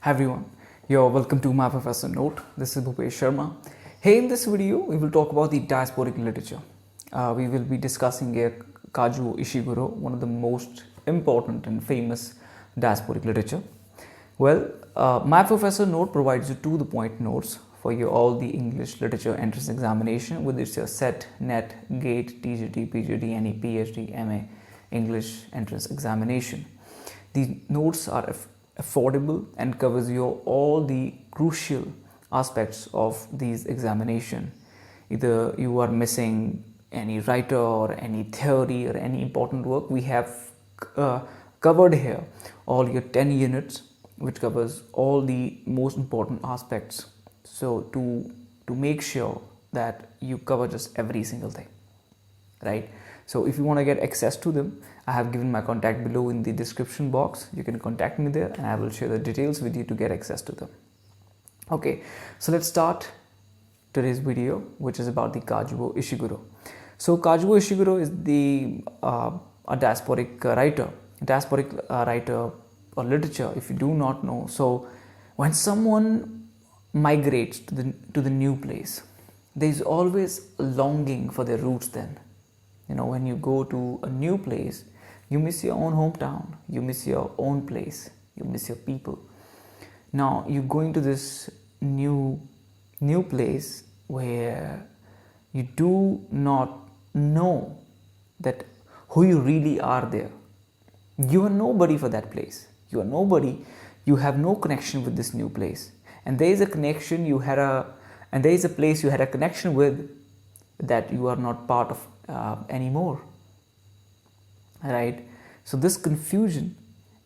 Hi everyone, you're welcome to MyProfessorNote. This is Bhupesh Sharma. Hey, in this video, we will talk about the diasporic literature. We will be discussing Kazuo Ishiguro, one of the most important and famous diasporic literature. Well, MyProfessorNote provides you to-the-point notes for your all the English literature entrance examination, whether it's your SET, NET, GATE, TGT, PGT, any PhD, MA English entrance examination. These notes are affordable and covers your all the crucial aspects of these examination. Either you are missing any writer or any theory or any important work, we have covered here all your 10 units which covers all the most important aspects, so to make sure that you cover just every single thing, right? So if you want to get access to them, I have given my contact below in the description box. You can contact me there and I will share the details with you to get access to them. Okay, so let's start today's video, which is about the Kazuo Ishiguro. So Kazuo Ishiguro is a diasporic writer or literature, if you do not know. So when someone migrates to the new place, there is always a longing for their roots. Then, you know, when you go to a new place, you miss your own hometown, you miss your own place, you miss your people. Now you're going to this new place where you do not know that who you really are there. You are nobody for that place. You are nobody. You have no connection with this new place. And there is a connection and there is a place you had a connection with that you are not part of anymore. Right? So this confusion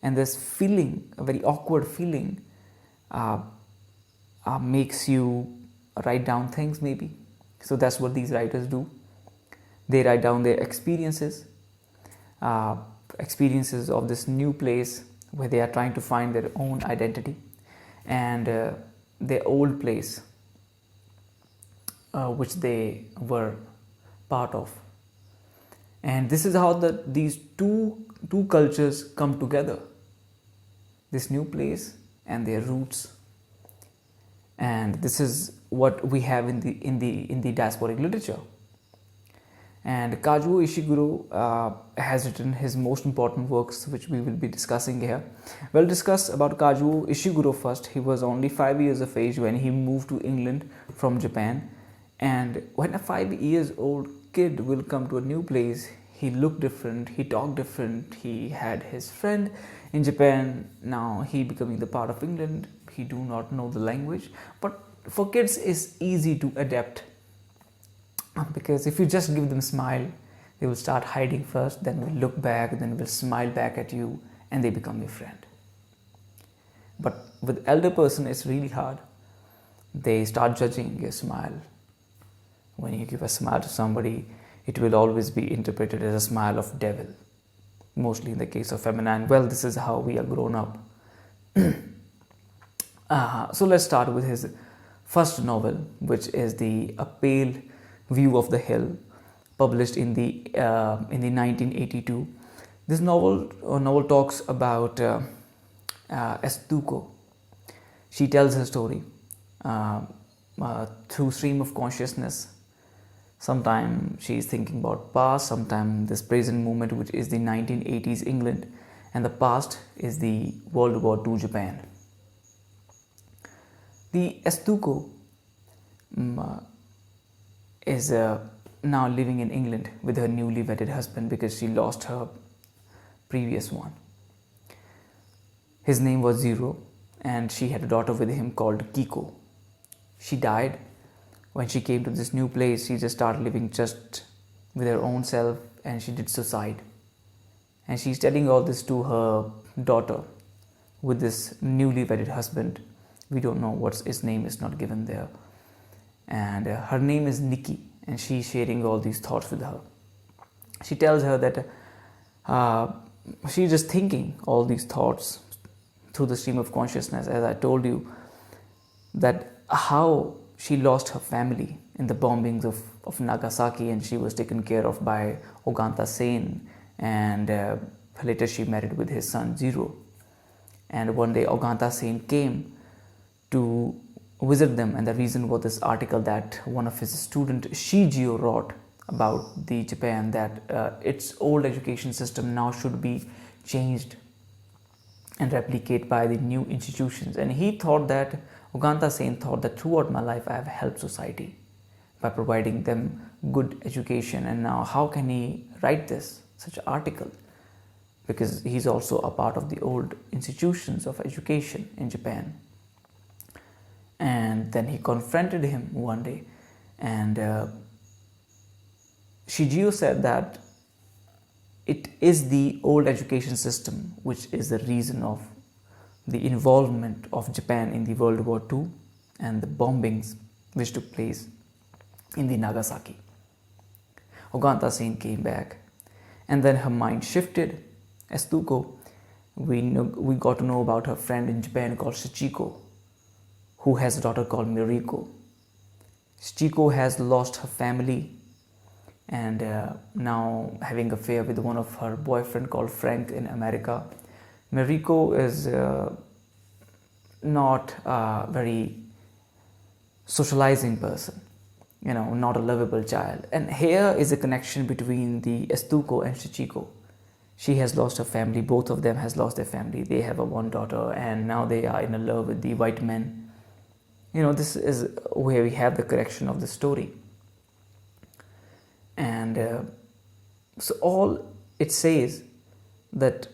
and this feeling, a very awkward feeling, makes you write down things maybe. So that's what these writers do. They write down their experiences of this new place where they are trying to find their own identity, and their old place which they were part of. And this is how these two cultures come together, this new place and their roots. And this is what we have in the diasporic literature. And Kazuo Ishiguro has written his most important works, which we will be discussing here. We'll discuss about Kazuo Ishiguro first. He was only 5 years of age when he moved to England from Japan. And when a 5 years old kid will come to a new place, he looked different, he talked different, he had his friend in Japan, now he becoming the part of England, he do not know the language. But for kids it's easy to adapt, because if you just give them a smile, they will start hiding first, then will look back, then will smile back at you, and they become your friend. But with elder person it's really hard. They start judging your smile. When you give a smile to somebody, it will always be interpreted as a smile of devil, mostly in the case of feminine. Well, this is how we are grown up. So let's start with his first novel, which is A Pale View of the Hill, published in the 1982. This novel talks about Estuco. She tells her story through stream of consciousness. Sometimes she is thinking about past, sometimes this present moment, which is the 1980s England, and the past is the World War II Japan. The Estuco is now living in England with her newly wedded husband because she lost her previous one. His name was Zero, and she had a daughter with him called Kiko. She died. When she came to this new place, she just started living just with her own self, and she did suicide. And she's telling all this to her daughter with this newly wedded husband. We don't know what his name is not given there. And her name is Niki, and she's sharing all these thoughts with her. She tells her that she's just thinking all these thoughts through the stream of consciousness, as I told you, that how she lost her family in the bombings of Nagasaki, and she was taken care of by Ogata Sen, and later she married with his son Zero. And one day Ogata Sen came to visit them, and the reason was this article that one of his student Shigio wrote about the Japan, that its old education system now should be changed and replicate by the new institutions. And he thought that, Ogata Sen thought that throughout my life I have helped society by providing them good education, and now how can he write this such an article, because he's also a part of the old institutions of education in Japan. And then he confronted him one day, and Shigio said that it is the old education system which is the reason of the involvement of Japan in the World War II and the bombings which took place in the Nagasaki. Ogata Sen came back, and then her mind shifted. Estuko, we got to know about her friend in Japan called Shichiko, who has a daughter called Miriko. Shichiko has lost her family and now having an affair with one of her boyfriend called Frank in America. Miriko is not a very socializing person, not a lovable child. And here is a connection between the Estuko and Shichiko. She has lost her family, both of them has lost their family. They have one daughter, and now they are in love with the white men. This is where we have the correction of the story. And so all it says that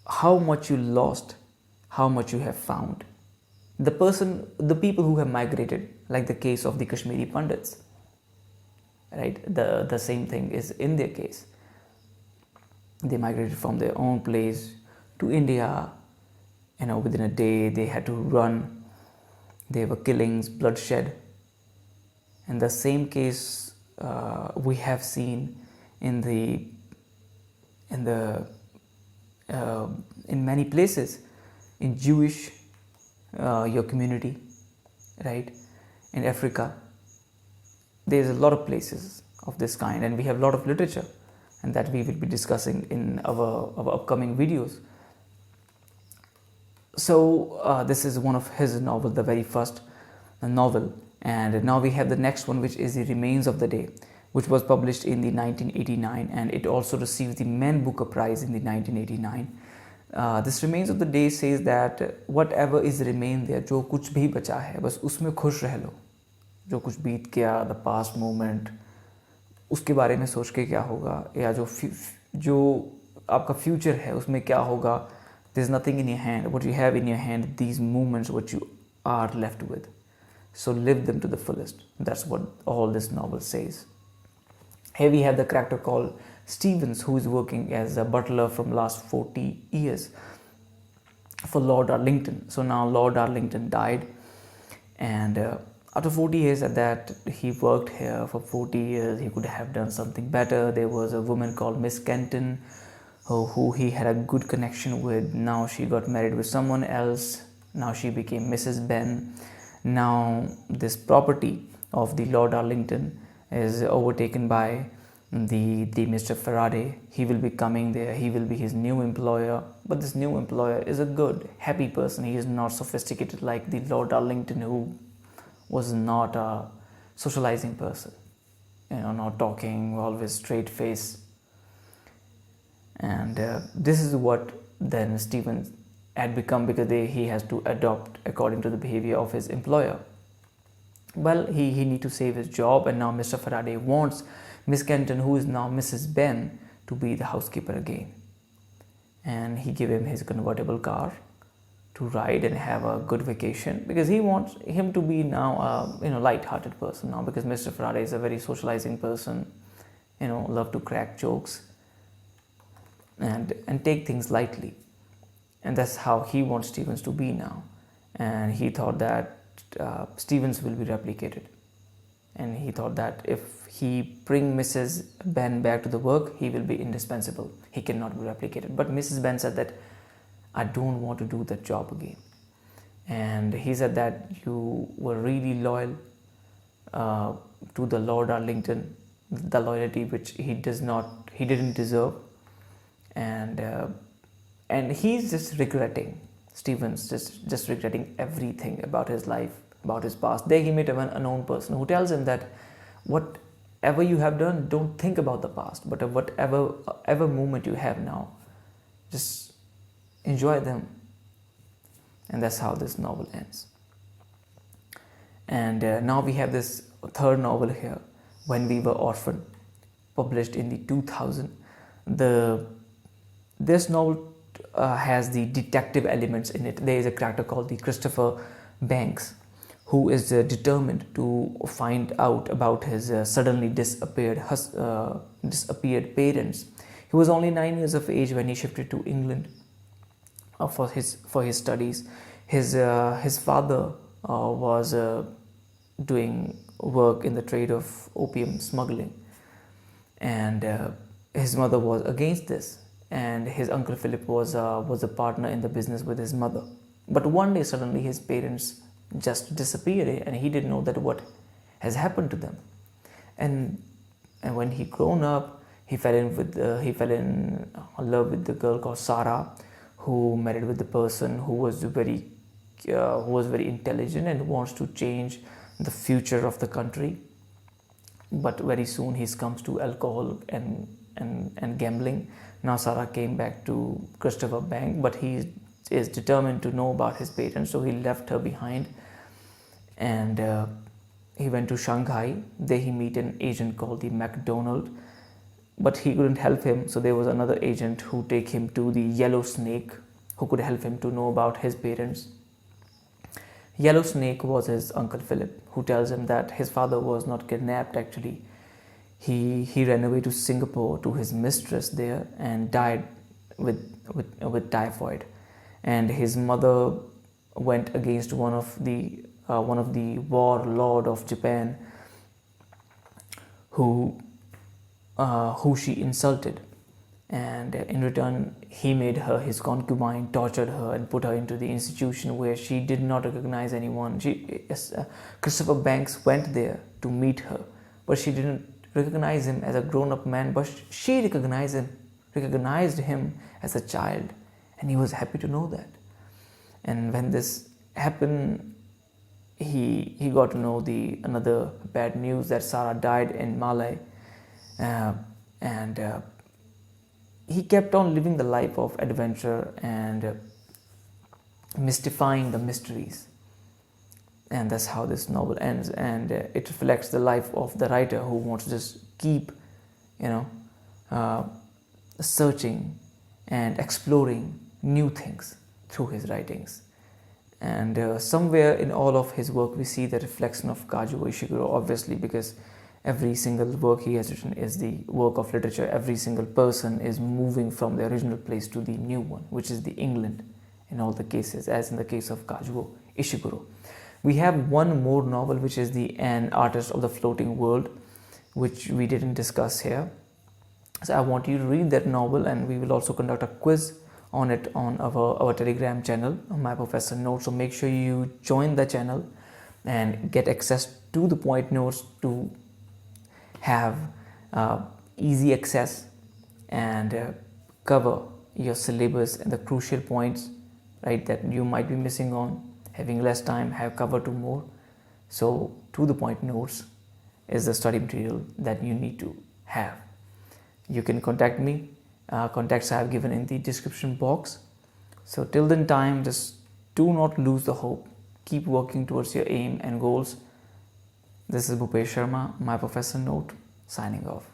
how much you lost, how much you have found. The people who have migrated, like the case of the Kashmiri Pandits, right? The same thing is in their case. They migrated from their own place to India. Within a day they had to run. There were killings, bloodshed. And the same case we have seen in many places, in Jewish your community, right? In Africa, there's a lot of places of this kind, and we have a lot of literature, and that we will be discussing in our upcoming videos. So this is one of his novels, the very first novel. And now we have the next one, which is The Remains of the Day, which was published in the 1989, and it also received the Man Booker Prize in the 1989. This Remains of the Day says that whatever is remain there, जो कुछ भी बचा है, बस उसमें खुश रह लो. जो कुछ बीत गया, the past moment, उसके बारे में सोच के क्या होगा, या जो आपका future है उसमें क्या होगा. There's nothing in your hand. What you have in your hand, these moments, what you are left with. So live them to the fullest. That's what all this novel says. Here we have the character called Stevens, who is working as a butler from last 40 years for Lord Arlington. So now Lord Arlington died, and after 40 years at that, he worked here for 40 years. He could have done something better. There was a woman called Miss Kenton, who he had a good connection with. Now she got married with someone else. Now she became Mrs. Benn. Now this property of the Lord Arlington is overtaken by the Mr. Faraday. He will be coming there. He will be his new employer. But this new employer is a good, happy person. He is not sophisticated like the Lord Arlington, who was not a socializing person. Not talking, always straight face. And this is what then Stevens had become, because he has to adopt according to the behavior of his employer. Well, he need to save his job, and now Mr. Faraday wants Miss Kenton, who is now Mrs. Benn, to be the housekeeper again. And he gave him his convertible car to ride and have a good vacation, because he wants him to be now a light-hearted person now, because Mr. Faraday is a very socializing person, love to crack jokes and take things lightly. And that's how he wants Stevens to be now. And he thought that Stevens will be replicated. And he thought that if he bring Mrs. Benn back to the work, he will be indispensable. He cannot be replicated. But Mrs. Benn said that, I don't want to do that job again. And he said that you were really loyal to the Lord Arlington, the loyalty which he didn't deserve. And he's just regretting Stevens just regretting everything about his life, about his past. There he met an unknown person who tells him that whatever you have done, don't think about the past, but whatever moment you have now, just enjoy them. And that's how this novel ends. And now we have this third novel here, When We Were Orphan, published in the 2000. This novel has the detective elements in it. There is a character called the Christopher Banks, who is determined to find out about his suddenly disappeared parents. He was only 9 years of age when he shifted to England for his studies. His father was doing work in the trade of opium smuggling, and his mother was against this, and his uncle Philip was a partner in the business with his mother. But one day suddenly his parents just disappeared, and he didn't know that what has happened to them. And when he grown up, he fell in love with the girl called Sarah, who married with the person who was very intelligent and wants to change the future of the country. But very soon he comes to alcohol and gambling. Now Sarah came back to Christopher Bank, but he is determined to know about his parents, so he left her behind, and he went to Shanghai. There he met an agent called the MacDonald, but he couldn't help him, so there was another agent who take him to the Yellow Snake, who could help him to know about his parents. Yellow Snake was his uncle Philip, who tells him that his father was not kidnapped actually. He ran away to Singapore to his mistress there and died with typhoid. And his mother went against one of the warlord of Japan, who she insulted, and in return he made her his concubine, tortured her, and put her into the institution where she did not recognize anyone. Christopher Banks went there to meet her, but she didn't recognize him as a grown-up man, but she recognized him as a child, and he was happy to know that. And when this happened, he got to know another bad news, that Sarah died in Malay, and he kept on living the life of adventure and mystifying the mysteries. And that's how this novel ends, and it reflects the life of the writer who wants to just keep searching and exploring new things through his writings. And somewhere in all of his work we see the reflection of Kazuo Ishiguro, obviously, because every single work he has written is the work of literature. Every single person is moving from the original place to the new one, which is the England in all the cases, as in the case of Kazuo Ishiguro. We have one more novel, which is An Artist of the Floating World, which we didn't discuss here. So I want you to read that novel, and we will also conduct a quiz on it on our Telegram channel, MyProfessorNote. So make sure you join the channel and get access to the point notes to have easy access and cover your syllabus and the crucial points, right, that you might be missing on. Having less time, have cover to more. So to the point notes is the study material that you need to have. You can contact me. Contacts I have given in the description box. So till then time, just do not lose the hope. Keep working towards your aim and goals. This is Bhupesh Sharma, my Professor Note, signing off.